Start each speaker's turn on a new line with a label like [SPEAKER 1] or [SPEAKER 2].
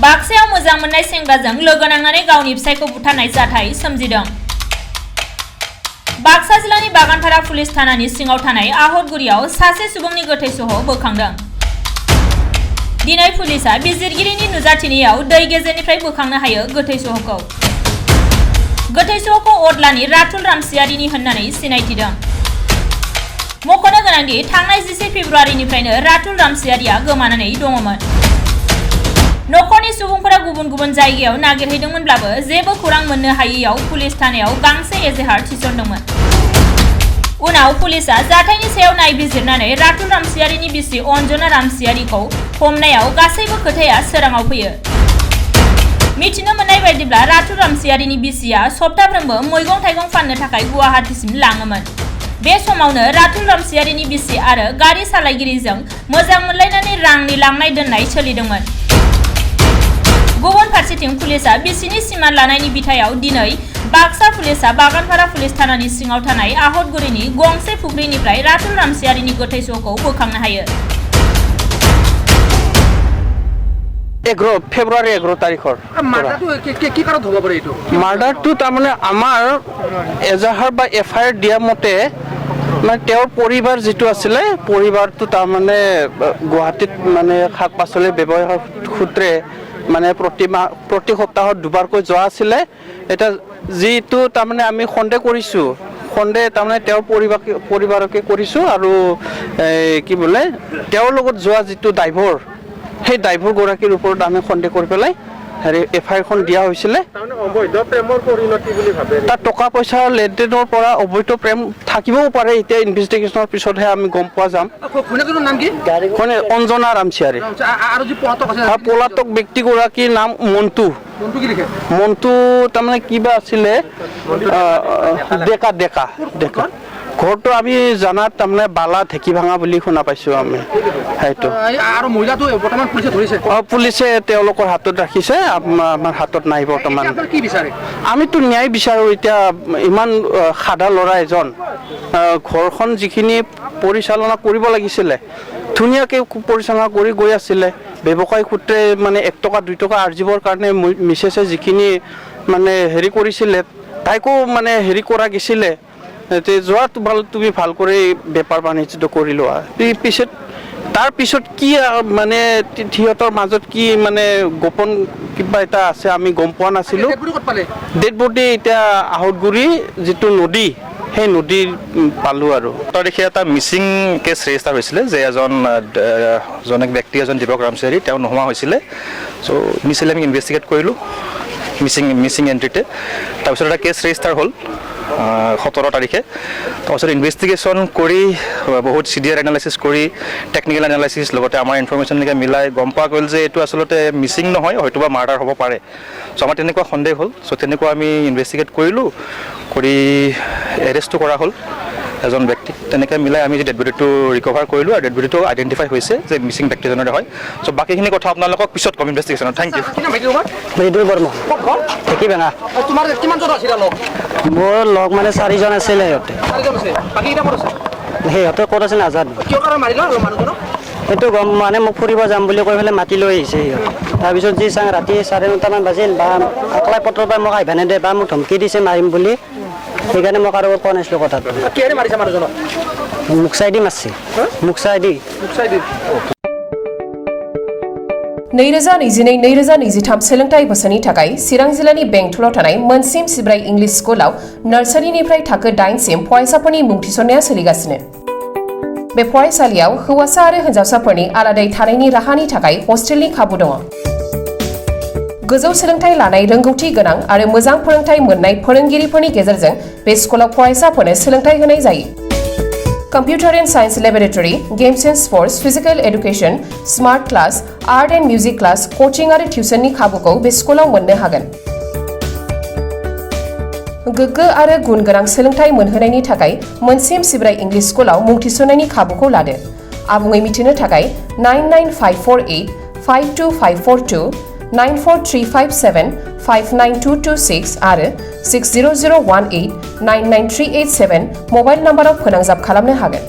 [SPEAKER 1] बाक्सायाव मोजां मोननाय सेंग्राजों लोगो नांनानै गावनि फिसायखौ बुथारनाय जाथाय सोमजिदों। बाक्सा जिल्लानि बागानपारा पुलिस थानानि सिङाव थानाय आहतगुरियाव सासे सुबुंनि गोथै सह बोखांदों। दिनै पुलिसआ बिजिरगिरिनि नुजाथिनायाव दै गेजेरनिफ्राय बोखांनो हायो गोथै सहखौ। गोथै सहखौ अदलानि राथुल रामसियारिनि होननानै सिनायथिदों। मख'नो गोनांदि थांनाय 10 फेब्रुवारिनिफ्रायनो राथुल रामसियारिया गोमानानै दङमोन। नखरनि सुबुंफोरा गुबुन गुबुन जायगायाव नागिरहैदोंमोनब्लाबो जेबो खौरां मोननो हायैयाव पुलिस थानायाव गांसे एजेहार थिसनदोंमोन। उनाव पुलिसआ जाथायनि सायाव नायबिजिरनानै राथुल रामसियारिनि बिसि अन्जना रामसियारिखौ हमनायाव गासैबो खोथाया सोराङाव फैयो। मिथिनो मोननाय बायदिब्ला राथुल रामसियारिनि बिसिया सप्ताफ्रोमबो मैगं-थाइगं फाननो थाखाय गुवाहाटीसिम लाङोमोन। बे समावनो राथुल रामसियारिनि बिसि आरो गारि सालायगिरिजों मोजां मोनलायनानै रांनि लांनाय दोननाय सोलिदोंमोन। गुबुन फारसेथिं पुलिसआ बिसिनि सिमान लानायनि बिथायाव दिनै बाक्सा पुलिसआ बागानपारा पुलिस थानानि सिङाव थानाय आहतगुरिनि गंसे फुख्रिनिफ्राय राथुल रामसियारिनि गोथै सहखौ बोखांनो हायो।
[SPEAKER 2] 11 ফেব্ৰুৱাৰী 11 তাৰিখৰ মাৰ্ডাৰটো তাৰমানে আমাৰ এজাহাৰ বা এফআইআৰ দিয়া মতে মানে তেওঁৰ পৰিবাৰ যিটো আছিলে পৰিবাৰটো তাৰমানে গুৱাহাটীত মানে শাক পাচলি ব্যৱসায়ৰ সূত্ৰে মানে প্ৰতি সপ্তাহত দুবাৰকৈ যোৱা আছিলে। এটা যিটো তাৰমানে আমি সন্দেহ কৰিছোঁ তাৰমানে তেওঁৰ পৰিবাৰকে কৰিছোঁ আৰু কি বোলে তেওঁৰ লগত যোৱা যিটো ড্ৰাইভাৰ সেই ড্ৰাইভাৰ গৰাকীৰ ওপৰত আমি সন্দেহ কৰি পেলাই এফআইআৰখন দিয়া হৈছিলে। তাত টকা পইচা লেনদেনৰ পৰা অবৈধ প্ৰেম থাকিবও পাৰে। এতিয়া ইনভেষ্টিগেশ্যনৰ পিছতহে আমি গম পোৱা যাম। অঞ্জনা ৰামচিয়াৰী আৰু পলাতক ব্যক্তিগৰাকীৰ নাম মন্টু তাৰমানে কিবা আছিলে ডেকা ঘৰটো আমি জানাত তাৰমানে বালা ঢেকি ভাঙা বুলি শুনা পাইছোঁ আমি। সেইটো আৰু মহিলাটো বৰ্তমান পুলিচে ধৰিছে। পুলিচে তেওঁলোকৰ হাতত ৰাখিছে, আমাৰ হাতত নাই বৰ্তমান। কি বিচাৰে? আমিতো ন্যায় বিচাৰোঁ। এতিয়া ইমান সাদা ল'ৰা এজন ঘৰখন যিখিনি পৰিচালনা কৰিব লাগিছিলে ধুনীয়াকৈ পৰিচালনা কৰি গৈ আছিলে। ব্যৱসায় সূত্ৰে মানে 1 টকা 2 টকা আৰ্জিবৰ কাৰণে মিছেছে যিখিনি মানে হেৰি কৰিছিলে তাইকো মানে হেৰি কৰা গৈছিলে। যোৱাত তুমি ভাল কৰি বেপাৰ বাণিজ্যটো কৰি লোৱা। তাৰ পিছত কি মানে সিহঁতৰ মাজত কি মানে গোপন কিবা এটা আছে আমি গম পোৱা নাছিলোঁ। ডেড বডি এতিয়া আহতগুৰি যিটো নদী সেই নদীৰ পালোঁ। আৰু
[SPEAKER 3] 8 তাৰিখে এটা মিচিং কেছ ৰেজিষ্টাৰ হৈছিলে যে এজন ব্যক্তি দীপক ৰামচিয়াৰী তেওঁ নোহোৱা হৈছিলে। চ' ইনিচিয়েলি আমি ইনভেষ্টিগেট কৰিলোঁ মিচিং এণ্ট্ৰিতে। তাৰপিছত এটা কেছ ৰেজিষ্টাৰ হ'ল 17 তাৰিখে। তাৰপিছত ইনভেষ্টিগেশ্যন কৰি বহুত চিডিয়াৰ এনালাইচিছ কৰি টেকনিকেল এনালাইচিছ লগতে আমাৰ ইনফৰমেশ্যনলৈকে মিলাই গম পোৱা গ'ল যে এইটো আচলতে মিচিং নহয়, হয়তো বা মাৰ্ডাৰ হ'ব পাৰে। চ' আমাৰ তেনেকুৱা সন্দেহ হ'ল। চ' তেনেকুৱা আমি ইনভেষ্টিগেট কৰিলোঁ, কৰি এৰেষ্টো কৰা হ'ল এজন ব্যক্তি। তেনেকৈ মিলাই আমি ডেড বডিটো ৰিকভাৰ কৰিলোঁ আৰু ডেড বডিটো আইডেণ্টিফাই হৈছে যে মিচিং ব্যক্তিজনৰে হয়। চ' বাকীখিনি কথা আপোনালোকক পিছত কম ইনভেষ্টিগেশ্যনত। Thank U.
[SPEAKER 4] মোৰ লগ মানে 4জন আছিলে। সিহঁতে ক'ত আছে নাজানো। সেইটো গম মানে মোক ফুৰিব যাম বুলি কৈ পেলাই মাতি লৈ আহিছে সিহঁতে। তাৰপিছত যি চাং ৰাতি 9:30মান বাজিল বা অকলাই পত্ৰ পাই মোক আহিব নেদে বা মোক ধমকি দিছে মাৰিম বুলি। সেইকাৰণে মই কাৰো কোৱা নাছিলোঁ কথাটো। মোক চাই দি মাৰছি।
[SPEAKER 5] 2022-2023 सोलोंथाइ बोसोरनि थाखाय चिरां जिल्लानि बेंटलाव थानाय मोनसिम सिब्राय इंलिश स्कुलाव नार्सारिनिफ्राय थाखो 8सिम फरायसाफोरनि मुं थिसननाया सोलिगासिनो। बे फरायसालियाव हौवासा आरो हिन्जावसाफोरनि आलादायै थानायनि राहानि थाखाय हस्टेलनि खाबु दङ। गोजौ सोलोंथाइ लानाय रोंगौथि गोनां आरो मोजां फोरोंथाइ मोननाय फोरोंगिरिफोरनि गेजेरजों बे स्कुलाव फरायसाफोरनो सोलोंथाइ होनाय जायो। Computer and Science Laboratory, Games and Sports, Physical Education, Smart Class, Art and Music Class, Coaching आरो टिउसननि खाबुखौ बे स्कुलाव मोननो हागोन। गोग्गो आरो गुन गोनां सोलोंथाइ मोनहोनायनि थाखाय मोनसिम सिब्राय इंलिश स्कुलाव मुं थिसननायनि खाबुखौ लादो। आबुङै मिथिनो थाखाय 99548 52542 94357 59226 आरो 60018 99387 मबाइल नम्बराव फोनांजाब खालामनो हागोन।